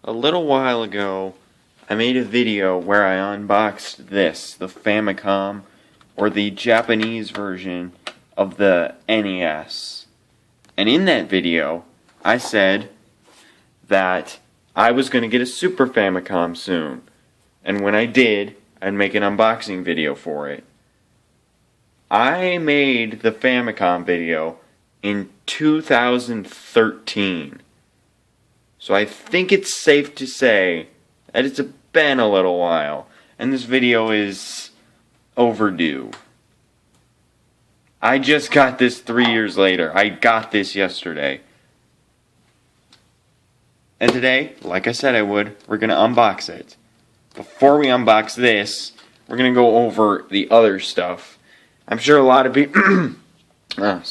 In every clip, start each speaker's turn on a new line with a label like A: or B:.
A: A little while ago, I made a video where I unboxed this, the Famicom, or the Japanese version of the NES. And in that video, I said that I was going to get a Super Famicom soon. And when I did, I'd make an unboxing video for it. I made the Famicom video in 2013. So I think it's safe to say that it's been a little while, and this video is overdue. I just got this 3 years later. I got this yesterday. And today, like I said I would, we're going to unbox it. Before we unbox this, we're going to go over the other stuff. I'm sure a lot of people... I'm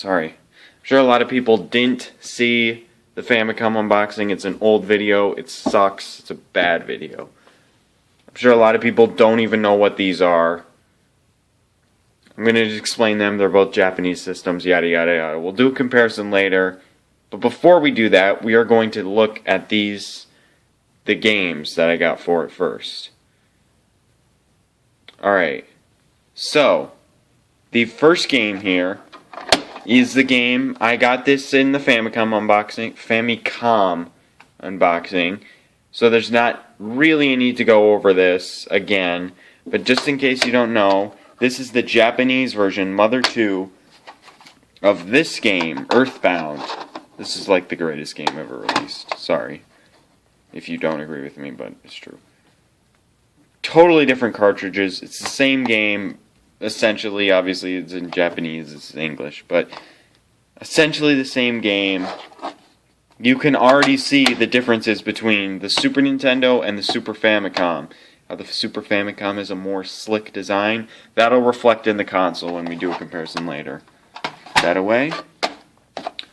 A: sure a lot of people didn't see the Famicom unboxing. It's an old video. It sucks. It's a bad video. I'm sure a lot of people don't even know what these are. I'm going to just explain them. They're both Japanese systems, yada yada yada. We'll do a comparison later. But before we do that, we are going to look at the games that I got for it first. Alright. So, the first game here is the game. I got this in the Famicom unboxing, so there's not really a need to go over this again, but just in case you don't know, this is the Japanese version, Mother 2, of this game, Earthbound. This is like the greatest game ever released. Sorry if you don't agree with me, but it's true. Totally different cartridges. It's the same game. Essentially, obviously it's in Japanese, it's in English, but essentially the same game. You can already see the differences between the Super Nintendo and the Super Famicom. How the Super Famicom is a more slick design. That'll reflect in the console when we do a comparison later. That away.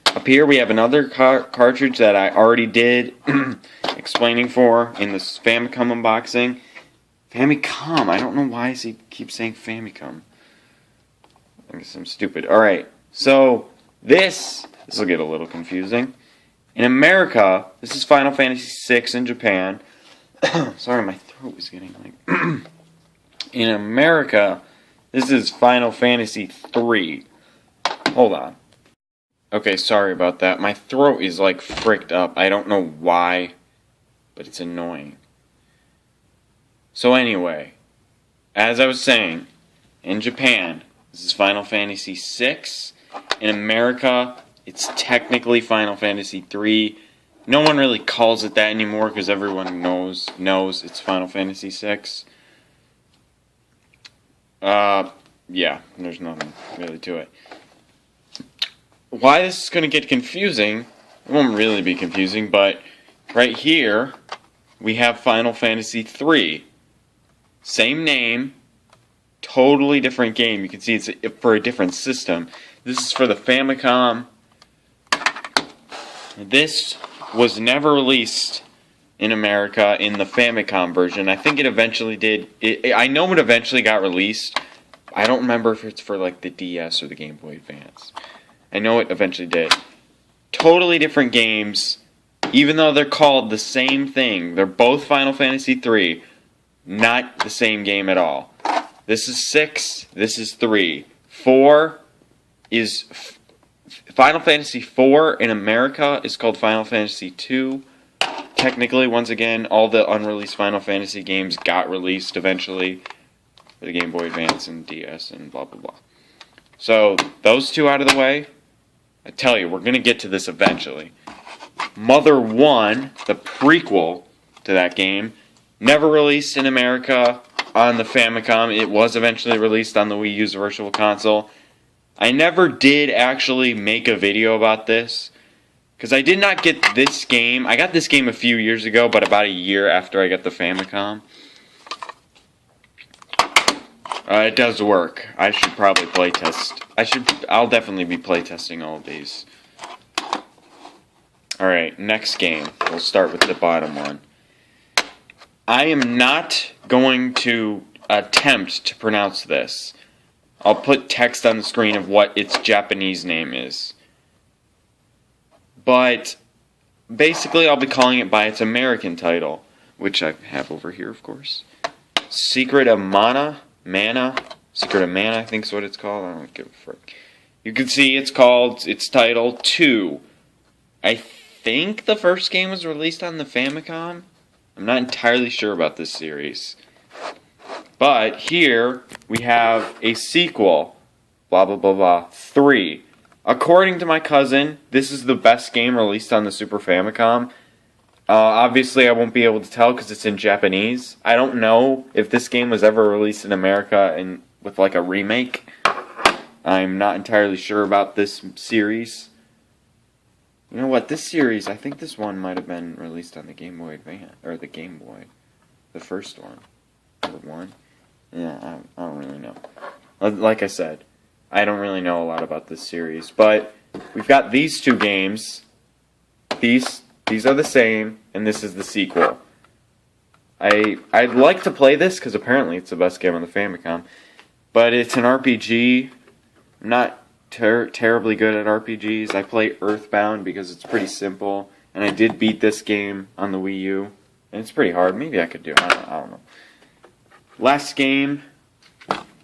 A: Up here we have another cartridge that I already did explaining for in this Famicom unboxing. Famicom. I don't know why I keep saying Famicom. I guess I'm stupid. Alright, so this will get a little confusing. In America, this is Final Fantasy VI in Japan. Sorry, my throat is getting like... In America, this is Final Fantasy III. Hold on. Okay, sorry about that. My throat is like fricked up. I don't know why, but it's annoying. So anyway, as I was saying, in Japan, this is Final Fantasy VI. In America, it's technically Final Fantasy III. No one really calls it that anymore because everyone knows it's Final Fantasy VI. Yeah, there's nothing really to it. Why this is going to get confusing, it won't really be confusing, but right here, we have Final Fantasy III. Same name, totally different game. You can see it's for a different system. This is for the Famicom. This was never released in America in the Famicom version. I think it eventually did. I know it eventually got released. I don't remember if it's for like the DS or the Game Boy Advance. I know it eventually did. Totally different games, even though they're called the same thing. They're both Final Fantasy III. Not the same game at all. This is 6, this is 3. 4 is... Final Fantasy 4 in America is called Final Fantasy 2. Technically, once again, all the unreleased Final Fantasy games got released eventually for the Game Boy Advance and DS and blah blah blah. So, those two out of the way, I tell you, we're going to get to this eventually. Mother 1, the prequel to that game, never released in America on the Famicom. It was eventually released on the Wii U's Virtual Console. I never did actually make a video about this, because I did not get this game. I got this game a few years ago, but about a year after I got the Famicom. It does work. I should probably playtest. I'll definitely be playtesting all of these. Alright, next game. We'll start with the bottom one. I am not going to attempt to pronounce this. I'll put text on the screen of what its Japanese name is. But basically I'll be calling it by its American title, which I have over here, of course. Secret of Mana, Secret of Mana, I think is what it's called. I don't give a frick. You can see it's title 2. I think the first game was released on the Famicom. I'm not entirely sure about this series. But here we have a sequel, blah blah blah blah, 3. According to my cousin, this is the best game released on the Super Famicom. Obviously, I won't be able to tell because it's in Japanese. I don't know if this game was ever released in America with like a remake. I'm not entirely sure about this series. You know what? This series, I think this one might have been released on the Game Boy Advance, or the Game Boy, the first one, the one. Yeah, I don't really know. Like I said, I don't really know a lot about this series, but we've got these two games. These are the same, and this is the sequel. I'd like to play this because apparently it's the best game on the Famicom, but it's an RPG. I'm not terribly good at RPGs. I play Earthbound because it's pretty simple, and I did beat this game on the Wii U, and it's pretty hard. Maybe I could do it. I don't know. Last game,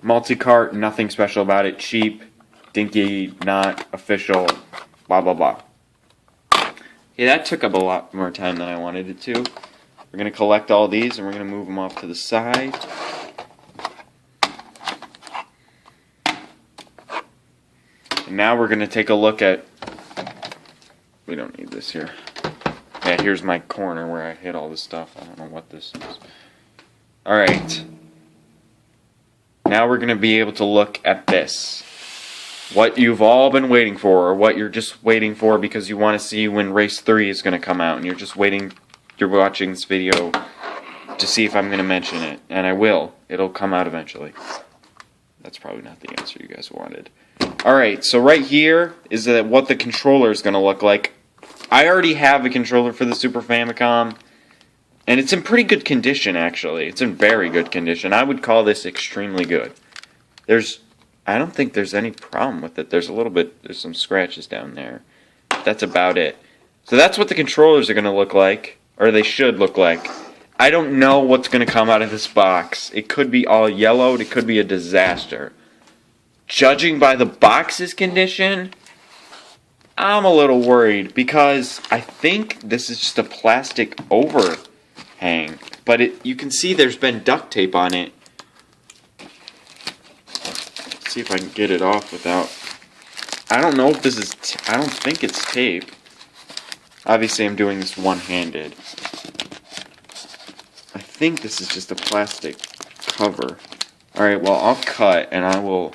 A: multi-cart, nothing special about it. Cheap, dinky, not official, blah blah blah. Yeah, that took up a lot more time than I wanted it to. We're going to collect all these, and we're going to move them off to the side. And now we're going to take a look at... We don't need this here. Yeah, here's my corner where I hid all this stuff. I don't know what this is. Alright. Now we're going to be able to look at this. What you've all been waiting for, or what you're just waiting for because you want to see when Race 3 is going to come out, and you're just waiting, you're watching this video to see if I'm going to mention it. And I will. It'll come out eventually. That's probably not the answer you guys wanted. Alright, so right here is what the controller is going to look like. I already have a controller for the Super Famicom, and it's in pretty good condition, actually. It's in very good condition. I would call this extremely good. I don't think there's any problem with it. There's some scratches down there. That's about it. So that's what the controllers are going to look like, or they should look like. I don't know what's going to come out of this box. It could be all yellowed. It could be a disaster. Judging by the box's condition, I'm a little worried because I think this is just a plastic overhang. But you can see there's been duct tape on it. Let's see if I can get it off without... I don't know if this is... I don't think it's tape. Obviously, I'm doing this one-handed. I think this is just a plastic cover. Alright, well, I'll cut and I will...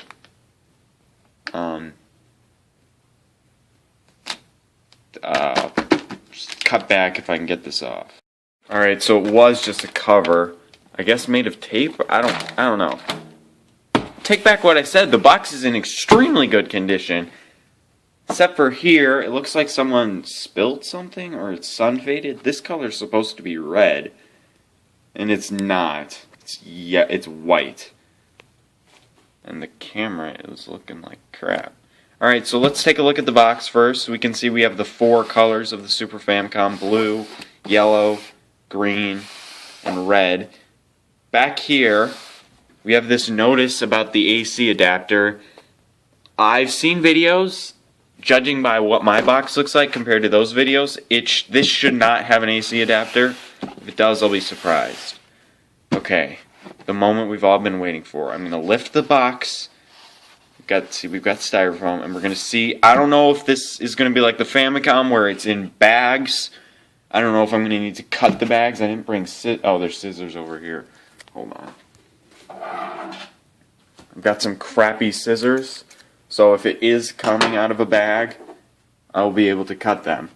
A: cut back if I can get this off. Alright, so it was just a cover. I guess made of tape? I don't know. Take back what I said. The box is in extremely good condition. Except for here, it looks like someone spilled something or it's sun faded. This color is supposed to be red. And it's not. It's white. And the camera is looking like crap. Alright, so let's take a look at the box first. We can see we have the 4 colors of the Super Famicom: blue, yellow, green, and red. Back here, we have this notice about the AC adapter. I've seen videos, judging by what my box looks like compared to those videos, this should not have an AC adapter. If it does, I'll be surprised. Okay, the moment we've all been waiting for. I'm going to lift the box. We've got styrofoam, and we're going to see. I don't know if this is going to be like the Famicom where it's in bags. I don't know if I'm going to need to cut the bags. I didn't bring oh, there's scissors over here. Hold on. I've got some crappy scissors, so if it is coming out of a bag, I'll be able to cut them.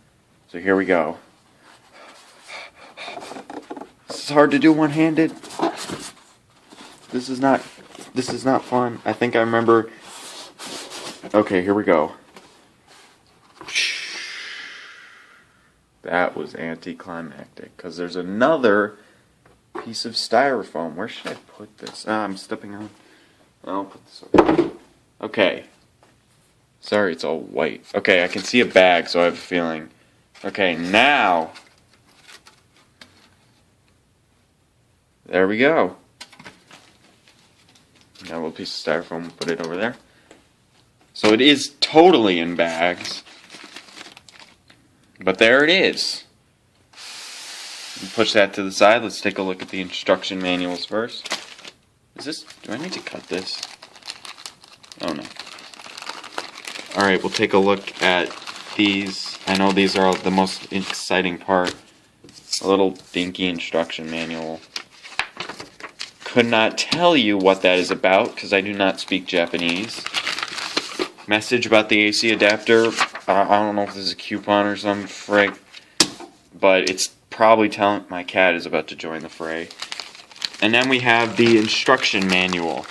A: So here we go. This is hard to do one-handed. This is not fun. I think I remember. Okay, here we go. That was anticlimactic because there's another piece of styrofoam. Where should I put this? I'm stepping on. I'll put this over. Okay. Sorry, it's all white. Okay, I can see a bag, so I have a feeling Okay, now, there we go. Got a little piece of styrofoam, we'll put it over there. So it is totally in bags. But there it is. Push that to the side. Let's take a look at the instruction manuals first. Do I need to cut this? Oh no. Alright, we'll take a look at these. I know these are the most exciting part. A little dinky instruction manual. Could not tell you what that is about because I do not speak Japanese. Message about the AC adapter. I don't know if this is a coupon or some frig, but it's probably telling my cat is about to join the fray. And then we have the instruction manual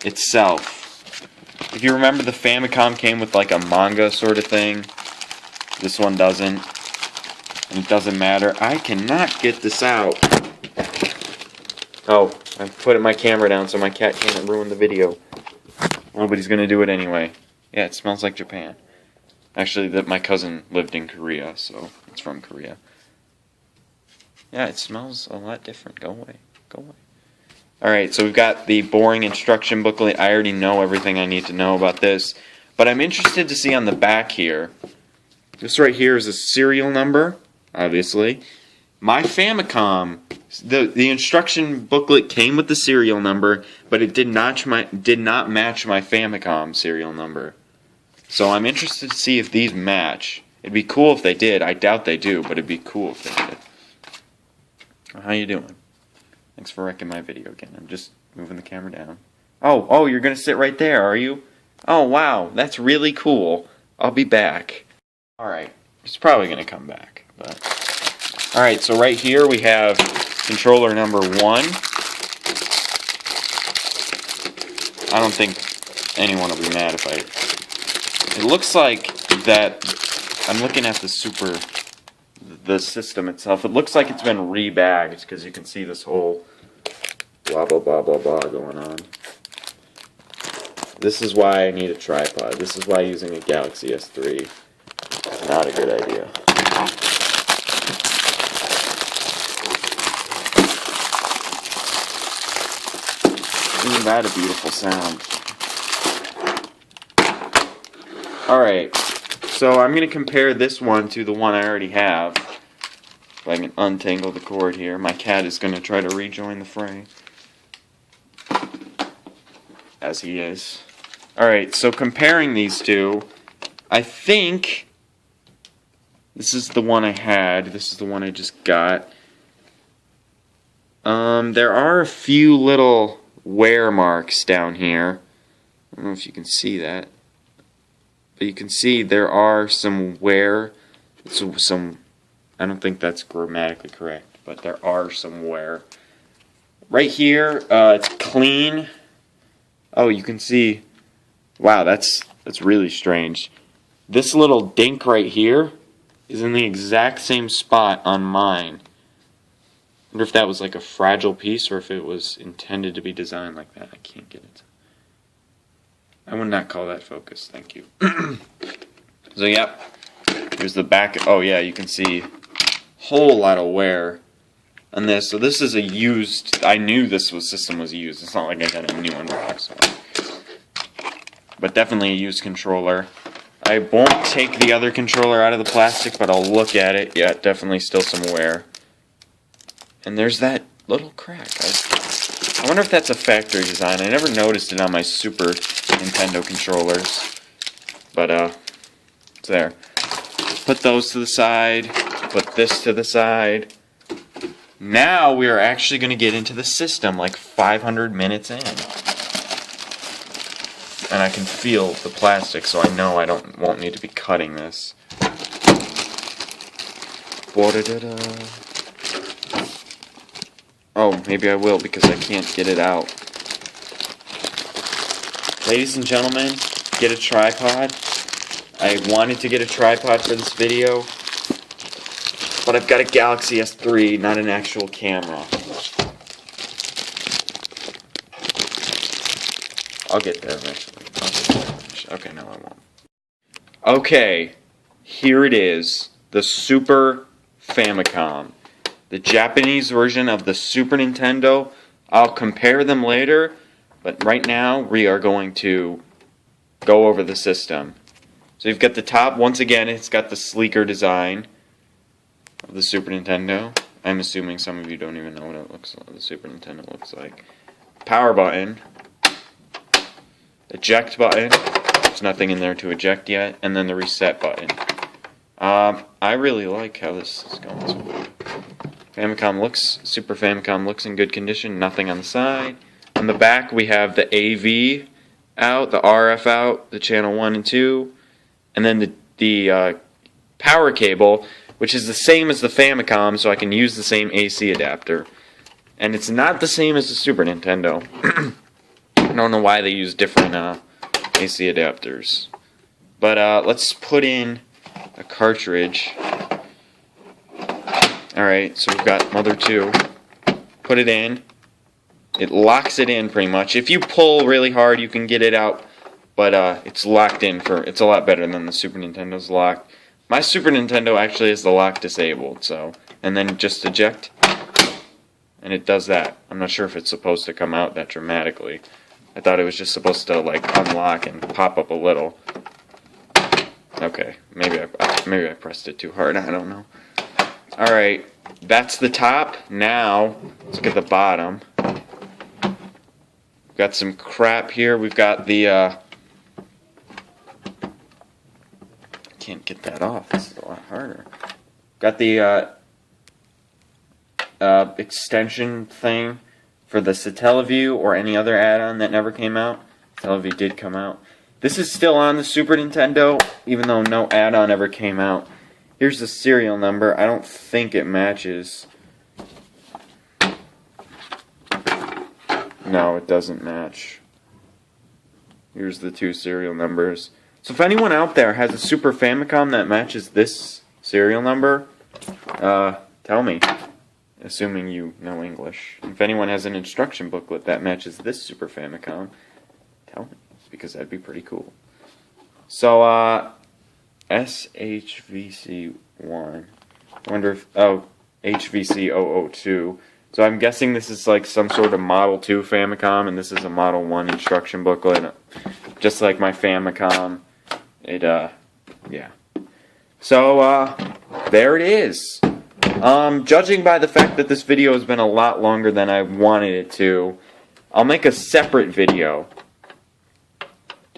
A: itself. If you remember, the Famicom came with like a manga sort of thing. This one doesn't. And it doesn't matter. I cannot get this out. Oh, I put my camera down so my cat can't ruin the video. Nobody's gonna do it anyway. Yeah, it smells like Japan. Actually, my cousin lived in Korea, so it's from Korea. Yeah, it smells a lot different. Go away. Go away. Alright, so we've got the boring instruction booklet. I already know everything I need to know about this. But I'm interested to see on the back here. This right here is a serial number, obviously. My Famicom, the instruction booklet came with the serial number, but it did not match my Famicom serial number. So I'm interested to see if these match. It'd be cool if they did. I doubt they do, but it'd be cool if they did. How you doing? Thanks for wrecking my video again. I'm just moving the camera down. Oh, you're gonna sit right there, are you? Oh, wow, that's really cool. I'll be back. Alright, it's probably gonna come back, but... Alright, so right here we have controller number 1. I don't think anyone will be mad if I... It looks like that... I'm looking at the system itself. It looks like it's been rebagged because you can see this whole blah blah blah blah blah going on. This is why I need a tripod. This is why using a Galaxy S3 is not a good idea. Isn't that a beautiful sound? Alright, so I'm going to compare this one to the one I already have. If I can untangle the cord here. My cat is going to try to rejoin the fray. As he is. Alright, so comparing these two, I think this is the one I had. This is the one I just got. There are a few little wear marks down here. I don't know if you can see that. But you can see there are some wear. I don't think that's grammatically correct, but there are some wear. Right here, it's clean. Oh, you can see. Wow, that's really strange. This little dink right here is in the exact same spot on mine. I wonder if that was like a fragile piece or if it was intended to be designed like that. I can't get it. I would not call that focus, thank you. So, yep. Here's the back. Oh, yeah, you can see a whole lot of wear on this. So this is a used, I knew this system was used. It's not like I got a new one box. But definitely a used controller. I won't take the other controller out of the plastic, but I'll look at it. Yeah, definitely still some wear. And there's that little crack. I wonder if that's a factory design. I never noticed it on my Super Nintendo controllers. But, it's there. Put those to the side. Put this to the side. Now we are actually going to get into the system like 500 minutes in. And I can feel the plastic, so I know I won't need to be cutting this. Oh, maybe I will because I can't get it out. Ladies and gentlemen, get a tripod. I wanted to get a tripod for this video, but I've got a Galaxy S3, not an actual camera. I'll get there eventually. Okay, no I won't. Okay, here it is. the Super Famicom. The Japanese version of the Super Nintendo. I'll compare them later, but right now we are going to go over the system. So you've got the top, once again, it's got the sleeker design of the Super Nintendo. I'm assuming some of you don't even know what it looks like, the Super Nintendo looks like. Power button. Eject button. There's nothing in there to eject yet. And then the reset button. I really like how this is going. Super Famicom looks in good condition. Nothing on the side. On the back we have the AV out, the RF out, the channel 1 and 2. And then the power cable, which is the same as the Famicom, so I can use the same AC adapter. And it's not the same as the Super Nintendo. I don't know why they use different AC adapters. But let's put in a cartridge. Alright, so we've got Mother 2. Put it in. It locks it in pretty much. If you pull really hard, you can get it out. But it's locked in it's a lot better than the Super Nintendo's locked. My Super Nintendo actually has the lock disabled, so. And then just eject. And it does that. I'm not sure if it's supposed to come out that dramatically. I thought it was just supposed to like unlock and pop up a little. Okay, maybe I pressed it too hard. I don't know. All right, that's the top. Now let's look at the bottom. We've got some crap here. We've got the. Can't get that off. This is a lot harder. Got the extension thing for the Satellaview or any other add-on that never came out. Satellaview did come out. This is still on the Super Nintendo, even though no add-on ever came out. Here's the serial number. I don't think it matches. No, it doesn't match. Here's the two serial numbers. So if anyone out there has a Super Famicom that matches this serial number, tell me. Assuming you know English. If anyone has an instruction booklet that matches this Super Famicom, tell me, because that'd be pretty cool. So, SHVC1. I wonder if, oh, HVC002. So I'm guessing this is like some sort of Model 2 Famicom, and this is a Model 1 instruction booklet. Just like my Famicom. Yeah. So, there it is. Judging by the fact that this video has been a lot longer than I wanted it to, I'll make a separate video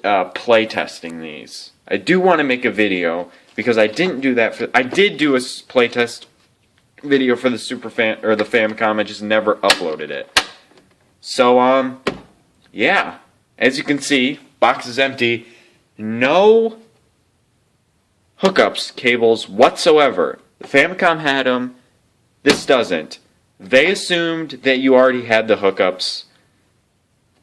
A: playtesting these. I do want to make a video because I didn't do that I did do a playtest video for the the Famicom. I just never uploaded it. So yeah, as you can see, box is empty. No hookups, cables whatsoever. The Famicom had them. This doesn't. They assumed that you already had the hookups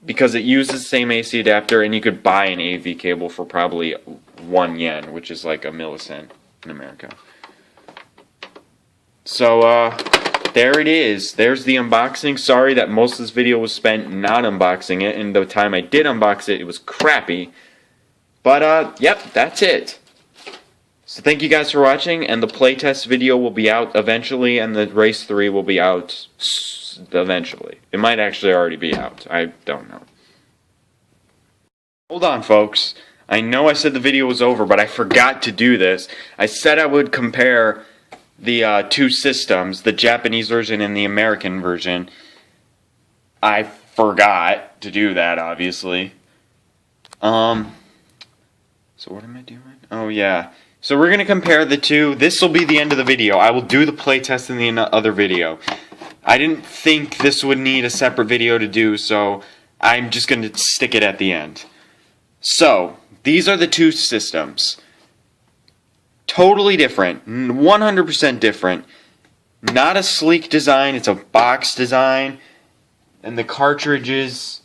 A: because it uses the same AC adapter, and you could buy an AV cable for probably 1 yen, which is like a millicent in America. So, there it is. There's the unboxing. Sorry that most of this video was spent not unboxing it, and the time I did unbox it, it was crappy. But, yep, that's it. So thank you guys for watching, and the playtest video will be out eventually, and the Race 3 will be out eventually. It might actually already be out. I don't know. Hold on, folks. I know I said the video was over, but I forgot to do this. I said I would compare the two systems, the Japanese version and the American version. I forgot to do that, obviously. So what am I doing? Oh, yeah. So we're going to compare the two. This will be the end of the video. I will do the playtest in the other video. I didn't think this would need a separate video to do, so I'm just going to stick it at the end. So, these are the two systems. Totally different. 100% different. Not a sleek design, it's a box design. And the cartridges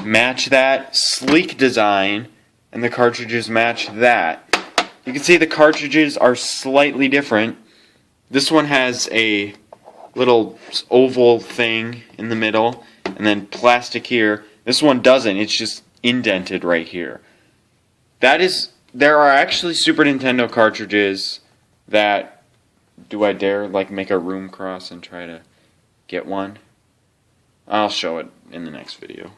A: match that. Sleek design. And the cartridges match that. You can see the cartridges are slightly different. This one has a little oval thing in the middle, and then plastic here. This one doesn't, it's just indented right here. That is there are actually Super Nintendo cartridges that, do I dare like make a room cross and try to get one? I'll show it in the next video.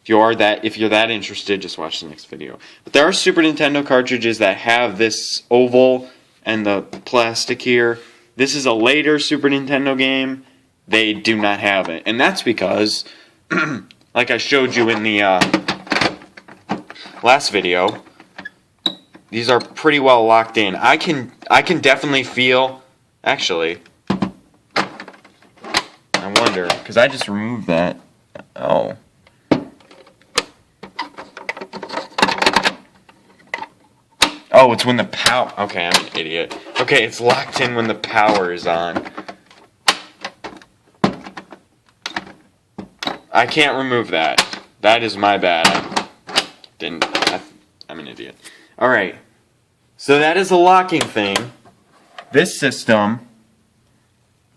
A: If you're that interested, just watch the next video. But there are Super Nintendo cartridges that have this oval and the plastic here. This is a later Super Nintendo game. They do not have it, and that's because, like I showed you in the last video, these are pretty well locked in. I can definitely feel. Actually, I wonder, because I just removed that. Oh. Oh, it's when the power. Okay, I'm an idiot. Okay, it's locked in when the power is on. I can't remove that. That is my bad. I'm an idiot. Alright. So that is a locking thing. This system.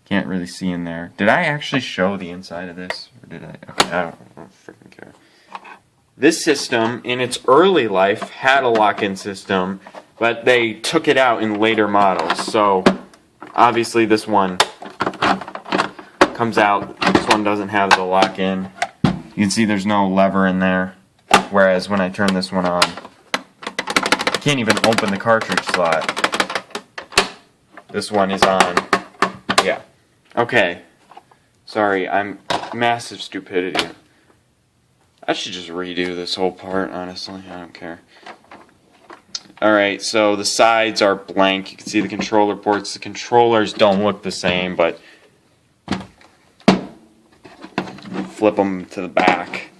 A: Can't really see in there. Did I actually show the inside of this? Or did I? Okay, I don't freaking care. This system, in its early life, had a lock-in system, but they took it out in later models. So, obviously this one comes out. This one doesn't have the lock-in. You can see there's no lever in there. Whereas when I turn this one on, I can't even open the cartridge slot. This one is on. Yeah. Okay. Sorry, I'm massive stupidity. I should just redo this whole part, honestly. I don't care. Alright, so the sides are blank. You can see the controller ports. The controllers don't look the same, but flip them to the back.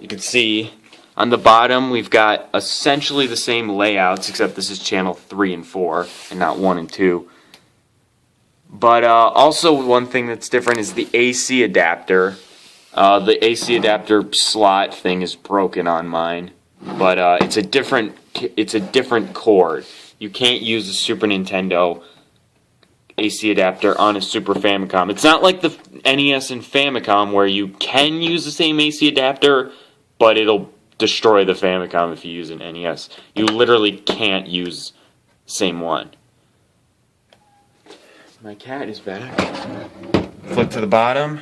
A: You can see on the bottom we've got essentially the same layouts, except this is channel 3 and 4 and not 1 and 2. But also one thing that's different is the AC adapter. The AC adapter slot thing is broken on mine, but it's a different cord. You can't use a Super Nintendo AC adapter on a Super Famicom. It's not like the NES and Famicom where you can use the same AC adapter, but it'll destroy the Famicom if you use an NES. You literally can't use the same one. My cat is back. Flip to the bottom.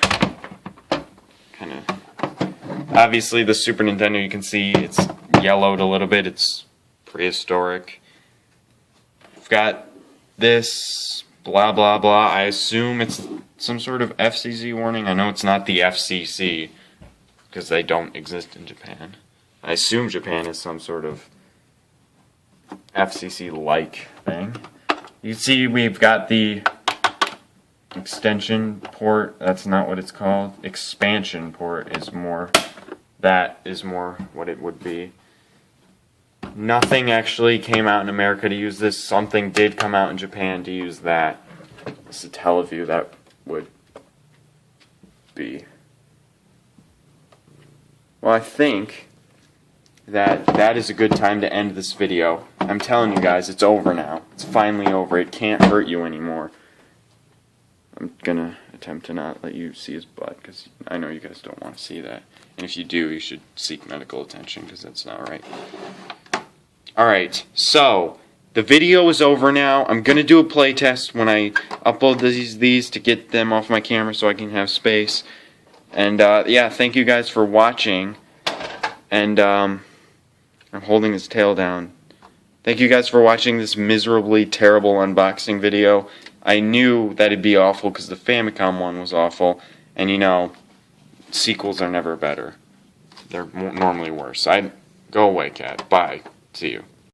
A: Obviously the Super Nintendo, you can see it's yellowed a little bit. It's prehistoric. We've got this blah blah blah. I assume it's some sort of FCC warning. I know it's not the FCC because they don't exist in Japan. I assume Japan is some sort of FCC-like thing. You can see we've got the extension port. That's not what it's called. Expansion port is more. That is more what it would be. Nothing actually came out in America to use this. Something did come out in Japan to use that. It's a Teleview that would be. Well, I think that is a good time to end this video. I'm telling you guys, it's over now. It's finally over. It can't hurt you anymore. I'm gonna attempt to not let you see his butt, because I know you guys don't want to see that. And if you do, you should seek medical attention, because that's not right. Alright, so the video is over now. I'm gonna do a play test when I upload these to get them off my camera so I can have space. And yeah, thank you guys for watching. And I'm holding his tail down. Thank you guys for watching this miserably terrible unboxing video. I knew that it'd be awful because the Famicom one was awful, and you know, sequels are never better. They're normally worse. Go away, cat. Bye. See you.